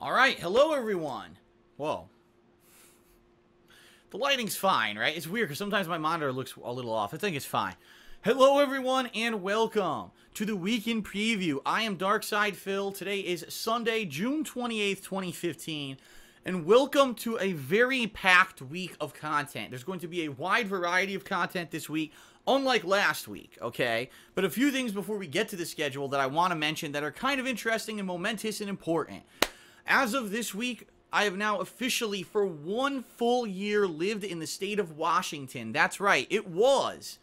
Alright, hello everyone. Whoa. The lighting's fine, right? It's weird because sometimes my monitor looks a little off. I think it's fine. Hello everyone and welcome to the Weekend Preview. I am Darkside Phil. Today is Sunday, June 28th, 2015. And welcome to a very packed week of content. There's going to be a wide variety of content this week, unlike last week, okay? But a few things before we get to the schedule that I want to mention that are kind of interesting and momentous and important. As of this week, I have now officially, for 1 full year, lived in the state of Washington. That's right, it was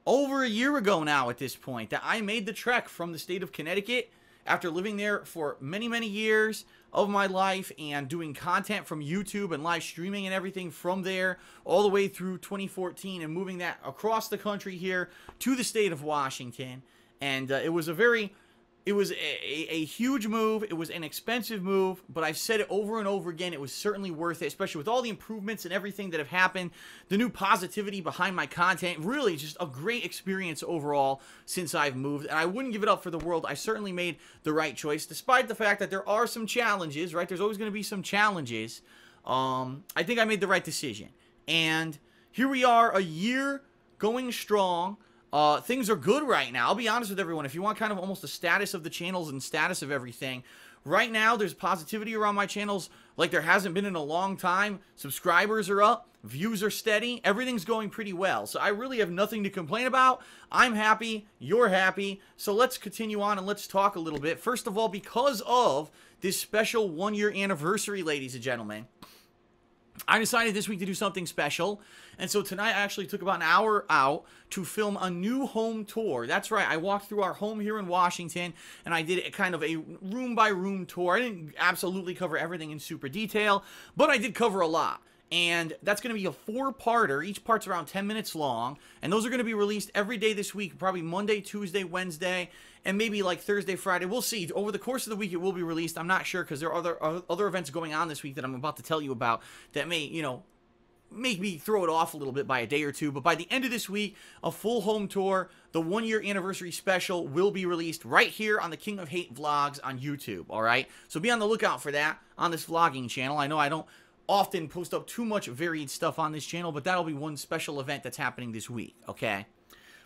over a year ago now at this point that I made the trek from the state of Connecticut after living there for many, many years of my life and doing content from YouTube and live streaming and everything from there all the way through 2014 and moving that across the country here to the state of Washington. And it was a huge move. It was an expensive move, but I've said it over and over again. It was certainly worth it, especially with all the improvements and everything that have happened, the new positivity behind my content. Really just a great experience overall since I've moved, and I wouldn't give it up for the world. I certainly made the right choice, despite the fact that there are some challenges, right? There's always going to be some challenges. I think I made the right decision, and here we are, a year going strong. Things are good right now. I'll be honest with everyone. If you want kind of almost the status of the channels and status of everything, right now there's positivity around my channels like there hasn't been in a long time. Subscribers are up. Views are steady. Everything's going pretty well. So I really have nothing to complain about. I'm happy. You're happy. So let's continue on and let's talk a little bit. First of all, because of this special 1-year anniversary, ladies and gentlemen, I decided this week to do something special, and so tonight I actually took about an hour out to film a new home tour. That's right, I walked through our home here in Washington, and I did a kind of a room-by-room tour. I didn't absolutely cover everything in super detail, but I did cover a lot. And that's going to be a 4-parter. Each part's around 10 minutes long. And those are going to be released every day this week. Probably Monday, Tuesday, Wednesday, and maybe like Thursday, Friday. We'll see. Over the course of the week, it will be released. I'm not sure because there are other events going on this week that I'm about to tell you about that may, you know, make me throw it off a little bit by a day or two. But by the end of this week, a full home tour, the 1-year anniversary special will be released right here on the King of Hate Vlogs on YouTube. All right? So be on the lookout for that on this vlogging channel. I know I don't often post up too much varied stuff on this channel, but that'll be one special event that's happening this week, okay?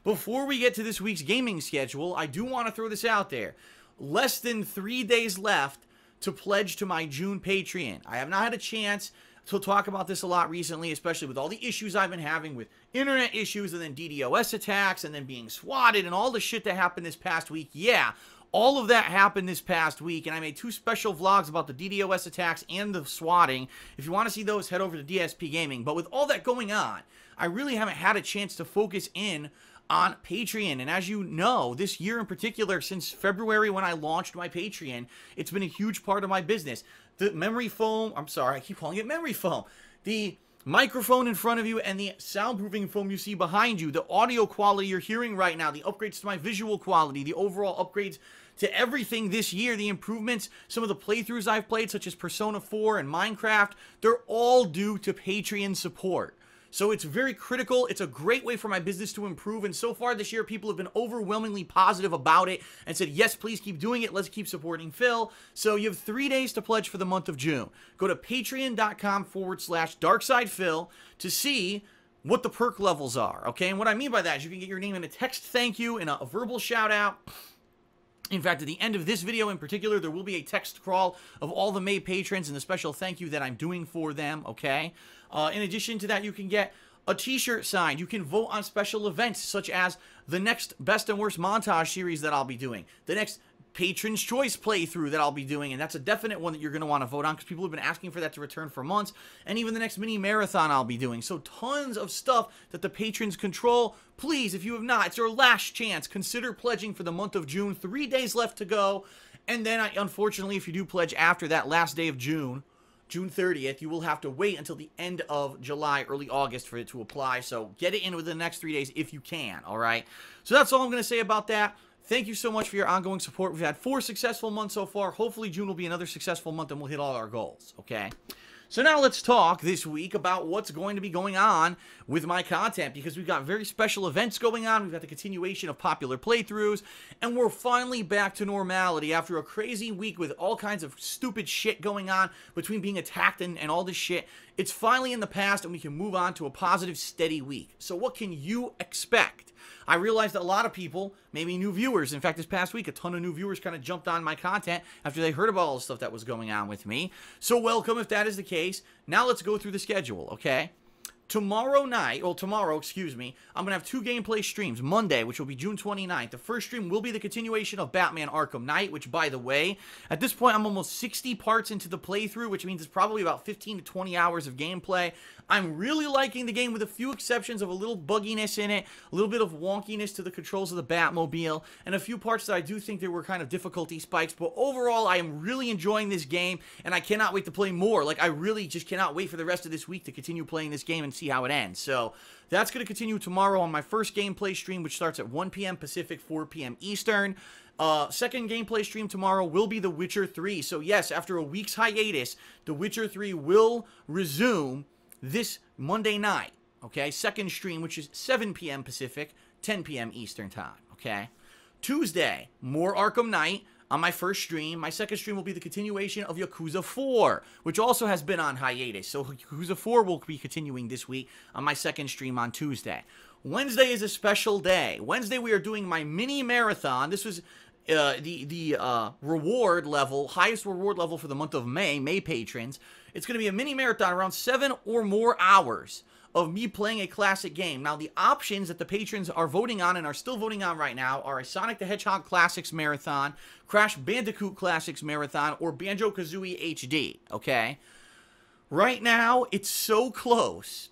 Before we get to this week's gaming schedule, I do want to throw this out there. Less than 3 days left to pledge to my June Patreon. I have not had a chance to talk about this a lot recently, especially with all the issues I've been having with internet issues and then DDoS attacks and then being swatted and all the shit that happened this past week. Yeah, all of that happened this past week, and I made 2 special vlogs about the DDoS attacks and the swatting. If you want to see those, head over to DSP Gaming. But with all that going on, I really haven't had a chance to focus in on Patreon. And as you know, this year in particular, since February when I launched my Patreon, it's been a huge part of my business. The memory foam, I'm sorry, I keep calling it memory foam. The microphone in front of you and the soundproofing foam you see behind you, the audio quality you're hearing right now, the upgrades to my visual quality, the overall upgrades to everything this year, the improvements, some of the playthroughs I've played, such as Persona 4 and Minecraft, they're all due to Patreon support. So it's very critical. It's a great way for my business to improve. And so far this year, people have been overwhelmingly positive about it and said, yes, please keep doing it. Let's keep supporting Phil. So you have 3 days to pledge for the month of June. Go to patreon.com/DarksidePhil to see what the perk levels are. Okay. And what I mean by that is you can get your name in a text thank you and a verbal shout out. In fact, at the end of this video in particular, there will be a text crawl of all the May patrons and the special thank you that I'm doing for them, okay? In addition to that, you can get a t-shirt signed. You can vote on special events, such as the next Best and Worst montage series that I'll be doing, the next Patron's Choice playthrough that I'll be doing, and that's a definite one that you're going to want to vote on because people have been asking for that to return for months, and even the next mini marathon I'll be doing. So tons of stuff that the patrons control. Please, if you have not, it's your last chance. Consider pledging for the month of June. 3 days left to go, and then unfortunately, if you do pledge after that last day of June, June 30th, you will have to wait until the end of July, early August for it to apply. So get it in within the next 3 days if you can, all right? So that's all I'm going to say about that. Thank you so much for your ongoing support. We've had 4 successful months so far. Hopefully, June will be another successful month and we'll hit all our goals, okay? So now let's talk this week about what's going to be going on with my content, because we've got very special events going on. We've got the continuation of popular playthroughs, and we're finally back to normality after a crazy week with all kinds of stupid shit going on between being attacked and all this shit. It's finally in the past, and we can move on to a positive, steady week. So what can you expect? I realized that a lot of people, maybe new viewers, in fact, this past week, a ton of new viewers kind of jumped on my content after they heard about all the stuff that was going on with me. So welcome if that is the case. Now let's go through the schedule, okay? Tomorrow, I'm going to have 2 gameplay streams. Monday, which will be June 29th. The first stream will be the continuation of Batman Arkham Knight, which, by the way, at this point, I'm almost 60 parts into the playthrough, which means it's probably about 15 to 20 hours of gameplay. I'm really liking the game with a few exceptions of a little bugginess in it, a little bit of wonkiness to the controls of the Batmobile, and a few parts that I do think there were kind of difficulty spikes, but overall, I am really enjoying this game, and I cannot wait to play more. Like, I really just cannot wait for the rest of this week to continue playing this game and see how it ends. So that's going to continue tomorrow on my first gameplay stream, which starts at 1 p.m. Pacific, 4 p.m. Eastern. Second gameplay stream tomorrow will be The Witcher 3. So yes, after a week's hiatus, The Witcher 3 will resume this Monday night, okay? Second stream, which is 7 p.m. Pacific, 10 p.m. Eastern time, okay? Tuesday, more Arkham Knight on my first stream. My second stream will be the continuation of Yakuza 4, which also has been on hiatus. So Yakuza 4 will be continuing this week on my second stream on Tuesday. Wednesday is a special day. Wednesday, we are doing my mini marathon. This was the reward level, highest reward level for the month of May patrons. It's going to be a mini marathon around 7 or more hours of me playing a classic game. Now, the options that the patrons are voting on and are still voting on right now are a Sonic the Hedgehog Classics Marathon, Crash Bandicoot Classics Marathon, or Banjo-Kazooie HD, okay? Right now, it's so close.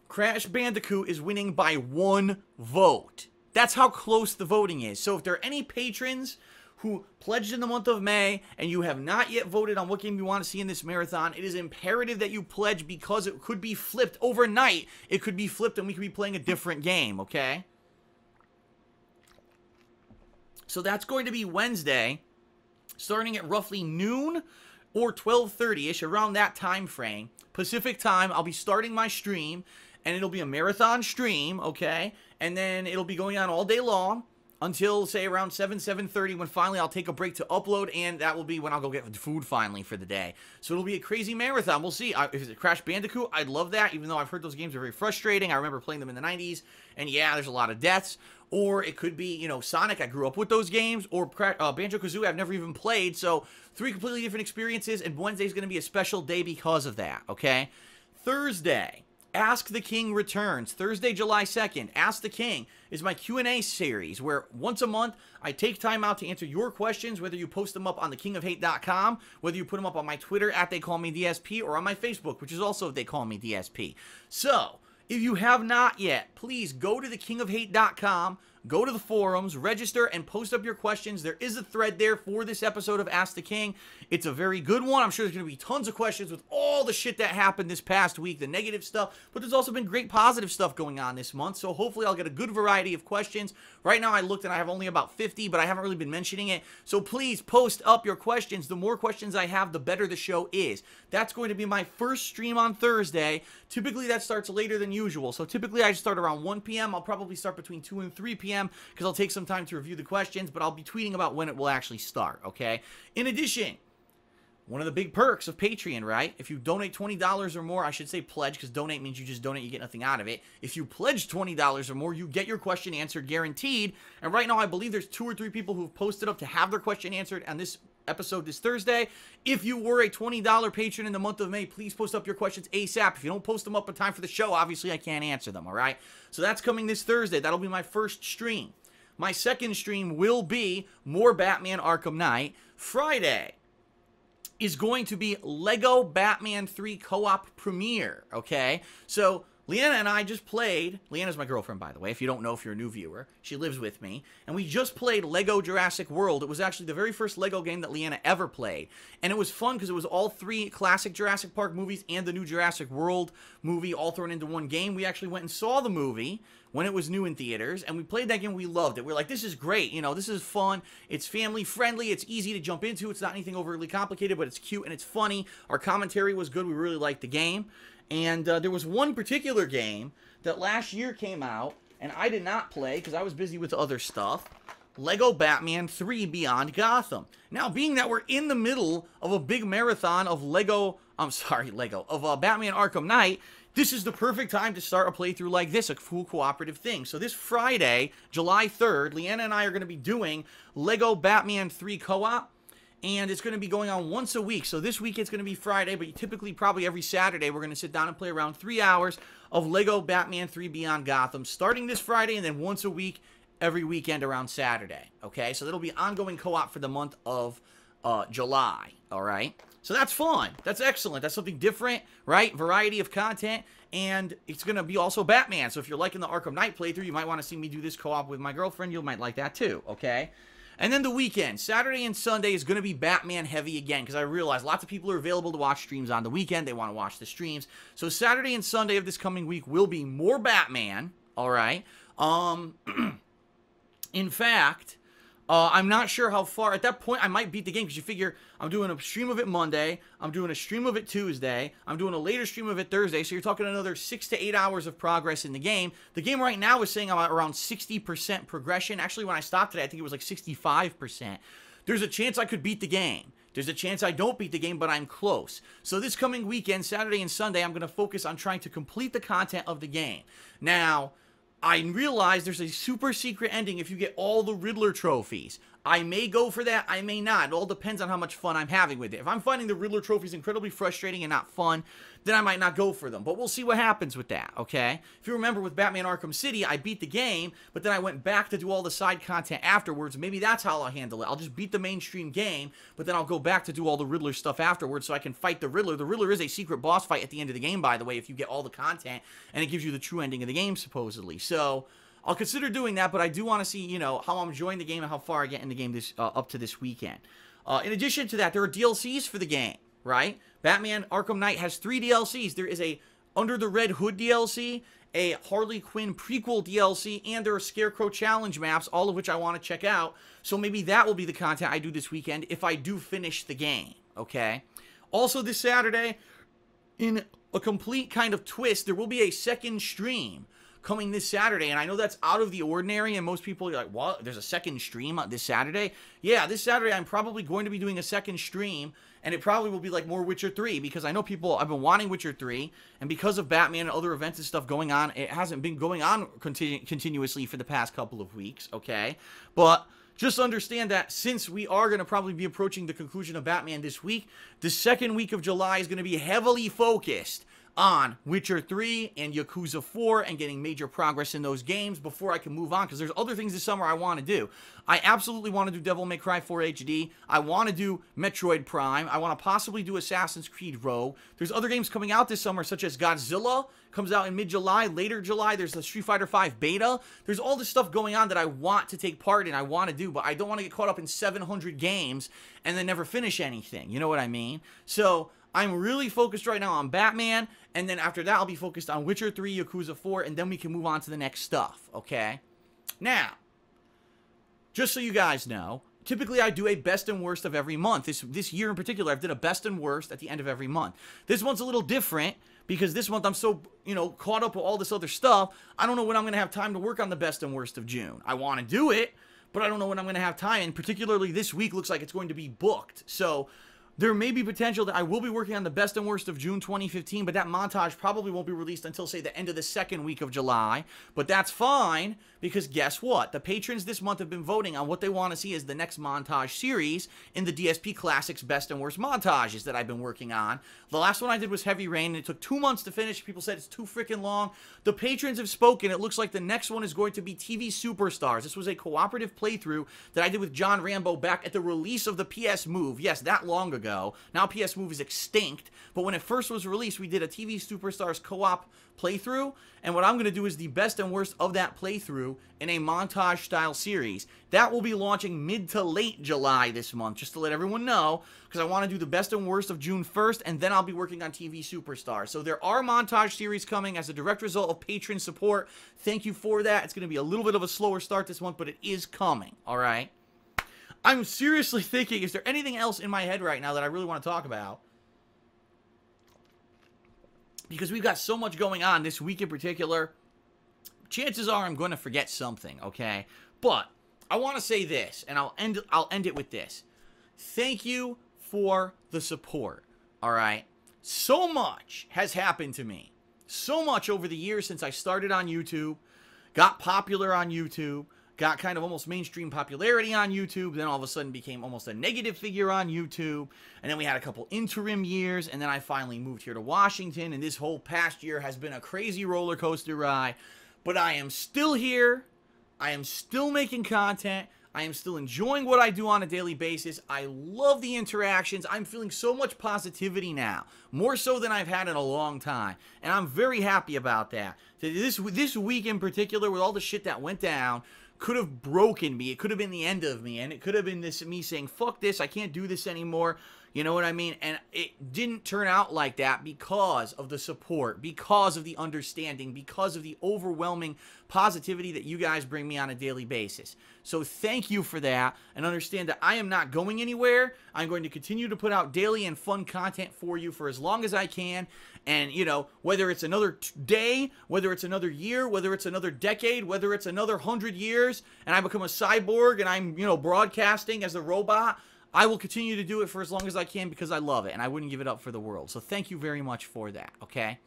Crash Bandicoot is winning by 1 vote. That's how close the voting is. So if there are any patrons who pledged in the month of May and you have not yet voted on what game you want to see in this marathon, it is imperative that you pledge, because it could be flipped overnight. It could be flipped and we could be playing a different game, okay? So that's going to be Wednesday, starting at roughly noon or 12:30-ish, around that time frame. Pacific time, I'll be starting my stream, and it'll be a marathon stream, okay? And then it'll be going on all day long until, say, around 7:30, when finally I'll take a break to upload, and that will be when I'll go get food finally for the day. So it'll be a crazy marathon. We'll see. If it's Crash Bandicoot, I'd love that, even though I've heard those games are very frustrating. I remember playing them in the 90s, and yeah, there's a lot of deaths. Or it could be, you know, Sonic. I grew up with those games. Or Banjo-Kazooie, I've never even played. So 3 completely different experiences, and Wednesday's going to be a special day because of that, okay? Thursday, Ask the King returns. Thursday, July 2nd, Ask the King is my Q&A series where once a month I take time out to answer your questions, whether you post them up on thekingofhate.com, whether you put them up on my Twitter at TheyCallMeDSP, or on my Facebook, which is also They Call Me DSP. So, if you have not yet, please go to thekingofhate.com, go to the forums, register, and post up your questions. There is a thread there for this episode of Ask the King. It's a very good one. I'm sure there's going to be tons of questions with all the shit that happened this past week, the negative stuff, but there's also been great positive stuff going on this month, so hopefully I'll get a good variety of questions. Right now I looked and I have only about 50, but I haven't really been mentioning it, so please post up your questions. The more questions I have, the better the show is. That's going to be my first stream on Thursday. Typically that starts later than usual, so typically I start around 1 p.m. I'll probably start between 2 and 3 p.m. because I'll take some time to review the questions, but I'll be tweeting about when it will actually start, okay? In addition, one of the big perks of Patreon, right? If you donate $20 or more, I should say pledge, because donate means you just donate, you get nothing out of it. If you pledge $20 or more, you get your question answered guaranteed. And right now, I believe there's 2 or 3 people who've posted up to have their question answered on this episode this Thursday. If you were a $20 patron in the month of May, please post up your questions ASAP. If you don't post them up in time for the show, obviously I can't answer them, all right? So that's coming this Thursday. That'll be my first stream. My second stream will be more Batman Arkham Knight. Friday is going to be Lego Batman 3 Co-op Premiere, okay? So Leanna and I just played, Leanna's my girlfriend, by the way, if you don't know, if you're a new viewer. She lives with me. And we just played Lego Jurassic World. It was actually the very first Lego game that Leanna ever played. And it was fun because it was all 3 classic Jurassic Park movies and the new Jurassic World movie all thrown into one game. We actually went and saw the movie when it was new in theaters, and we played that game. We loved it. We're like, this is great. You know, this is fun. It's family friendly. It's easy to jump into. It's not anything overly complicated, but it's cute and it's funny. Our commentary was good. We really liked the game. And there was one particular game that last year came out, and I did not play because I was busy with other stuff. Lego Batman 3 Beyond Gotham. Now, being that we're in the middle of a big marathon of Batman Arkham Knight, this is the perfect time to start a playthrough like this, a cool cooperative thing. So this Friday, July 3rd, Leanna and I are going to be doing Lego Batman 3 co-op. And it's going to be going on once a week. So this week it's going to be Friday, but typically probably every Saturday we're going to sit down and play around 3 hours of Lego Batman 3 Beyond Gotham, starting this Friday and then once a week every weekend around Saturday. Okay, so that'll be ongoing co-op for the month of July. All right, so that's fun. That's excellent. That's something different, right? Variety of content. And it's going to be also Batman. So if you're liking the Arkham Knight playthrough, you might want to see me do this co-op with my girlfriend. You might like that too, okay? And then the weekend, Saturday and Sunday, is going to be Batman heavy again, because I realize lots of people are available to watch streams on the weekend. They want to watch the streams. So Saturday and Sunday of this coming week will be more Batman, all right? In fact, I'm not sure how far. At that point, I might beat the game, because you figure I'm doing a stream of it Monday, I'm doing a stream of it Tuesday, I'm doing a later stream of it Thursday, so you're talking another 6 to 8 hours of progress in the game. The game right now is saying I'm at around 60% progression. Actually, when I stopped today, I think it was like 65%. There's a chance I could beat the game. There's a chance I don't beat the game, but I'm close. So this coming weekend, Saturday and Sunday, I'm going to focus on trying to complete the content of the game. Now, I realize there's a super secret ending if you get all the Riddler trophies. I may go for that, I may not. It all depends on how much fun I'm having with it. If I'm finding the Riddler trophies incredibly frustrating and not fun, then I might not go for them. But we'll see what happens with that, okay? If you remember with Batman Arkham City, I beat the game, but then I went back to do all the side content afterwards. Maybe that's how I'll handle it. I'll just beat the mainstream game, but then I'll go back to do all the Riddler stuff afterwards so I can fight the Riddler. The Riddler is a secret boss fight at the end of the game, by the way, if you get all the content, and it gives you the true ending of the game, supposedly. So I'll consider doing that, but I do want to see, you know, how I'm enjoying the game and how far I get in the game this up to this weekend. In addition to that, there are DLCs for the game, right? Batman Arkham Knight has 3 DLCs. There is a Under the Red Hood DLC, a Harley Quinn prequel DLC, and there are Scarecrow challenge maps, all of which I want to check out. So maybe that will be the content I do this weekend if I do finish the game, okay? Also this Saturday, in a complete kind of twist, there will be a second stream coming this Saturday, and I know that's out of the ordinary, and most people are like, what? There's a second stream this Saturday? Yeah, this Saturday I'm probably going to be doing a second stream, and it probably will be like more Witcher 3, because I know people have been wanting Witcher 3, and because of Batman and other events and stuff going on, it hasn't been going on continuously for the past couple of weeks, okay? But just understand that since we are going to probably be approaching the conclusion of Batman this week, the second week of July is going to be heavily focused on Witcher 3 and Yakuza 4 and getting major progress in those games before I can move on, because there's other things this summer I want to do. I absolutely want to do Devil May Cry 4 HD. I want to do Metroid Prime. I want to possibly do Assassin's Creed Rogue. There's other games coming out this summer, such as Godzilla comes out in mid-July. Later July, there's the Street Fighter V beta. There's all this stuff going on that I want to take part in, I want to do, but I don't want to get caught up in 700 games and then never finish anything. You know what I mean? So I'm really focused right now on Batman, and then after that, I'll be focused on Witcher 3, Yakuza 4, and then we can move on to the next stuff, okay? Now, just so you guys know, typically I do a best and worst of every month. This year in particular, I've done a best and worst at the end of every month. This month's a little different, because this month I'm so, you know, caught up with all this other stuff, I don't know when I'm going to have time to work on the best and worst of June. I want to do it, but I don't know when I'm going to have time, and particularly this week looks like it's going to be booked. So there may be potential that I will be working on the best and worst of June 2015, but that montage probably won't be released until, say, the end of the second week of July. But that's fine, because guess what? The patrons this month have been voting on what they want to see as the next montage series in the DSP Classics best and worst montages that I've been working on. The last one I did was Heavy Rain, and it took 2 months to finish. People said it's too freaking long. The patrons have spoken. It looks like the next one is going to be TV Superstars. This was a cooperative playthrough that I did with John Rambo back at the release of the PS Move. Yes, that long ago. ago. Now PS Move is extinct, but when it first was released, we did a TV Superstars co-op playthrough, and what I'm going to do is the best and worst of that playthrough in a montage-style series. That will be launching mid to late July this month, just to let everyone know, because I want to do the best and worst of June 1st, and then I'll be working on TV Superstars. So there are montage series coming as a direct result of patron support. Thank you for that. It's going to be a little bit of a slower start this month, but it is coming, all right? I'm seriously thinking, is there anything else in my head right now that I really want to talk about? Because we've got so much going on this week in particular, chances are I'm going to forget something, okay? But I want to say this, and I'll end it with this. Thank you for the support, all right? So much has happened to me. So much over the years since I started on YouTube, got popular on YouTube, got kind of almost mainstream popularity on YouTube, then all of a sudden became almost a negative figure on YouTube, and then we had a couple interim years, and then I finally moved here to Washington, and this whole past year has been a crazy roller coaster ride, but I am still here, I am still making content, I am still enjoying what I do on a daily basis. I love the interactions. I'm feeling so much positivity now, more so than I've had in a long time, and I'm very happy about that. This week in particular, with all the shit that went down, could have broken me. It could have been the end of me, and it could have been me saying, fuck this, I can't do this anymore. You know what I mean? And it didn't turn out like that because of the support, because of the understanding, because of the overwhelming positivity that you guys bring me on a daily basis. So thank you for that, and understand that I am not going anywhere. I'm going to continue to put out daily and fun content for you for as long as I can. And, you know, whether it's another day, whether it's another year, whether it's another decade, whether it's another 100 years, and I become a cyborg and I'm, you know, broadcasting as a robot, I will continue to do it for as long as I can because I love it, and I wouldn't give it up for the world. So thank you very much for that, okay?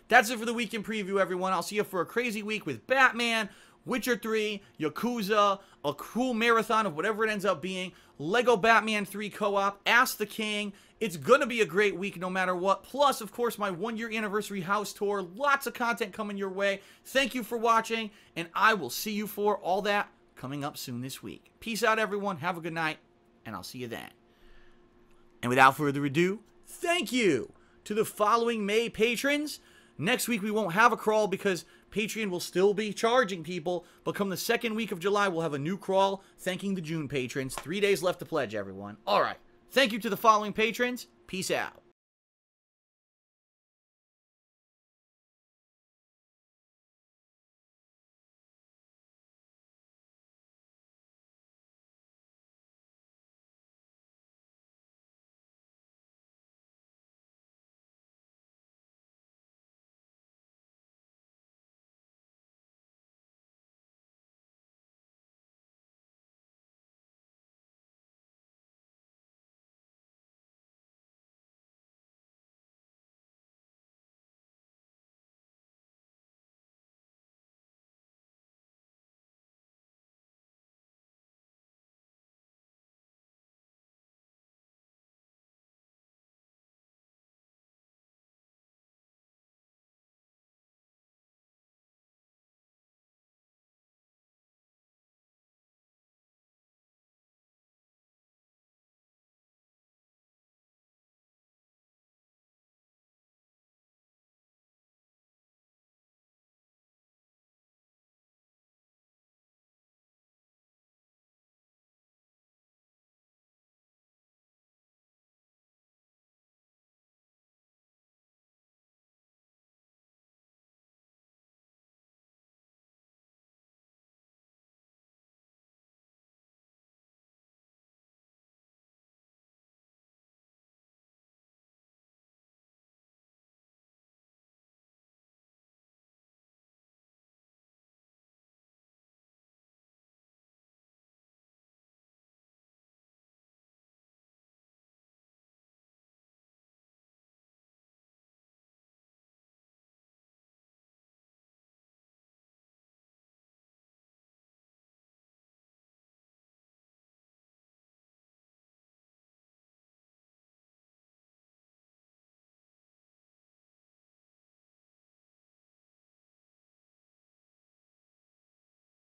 That's it for the weekend preview, everyone. I'll see you for a crazy week with Batman, Witcher 3, Yakuza, a cool marathon of whatever it ends up being, Lego Batman 3 co-op, Ask the King. It's going to be a great week no matter what. Plus, of course, my 1-year anniversary house tour. Lots of content coming your way. Thank you for watching, and I will see you for all that coming up soon this week. Peace out, everyone. Have a good night, and I'll see you then. And without further ado, thank you to the following May patrons. Next week, we won't have a crawl because Patreon will still be charging people, but come the second week of July, we'll have a new crawl thanking the June patrons. 3 days left to pledge, everyone. All right. Thank you to the following patrons. Peace out.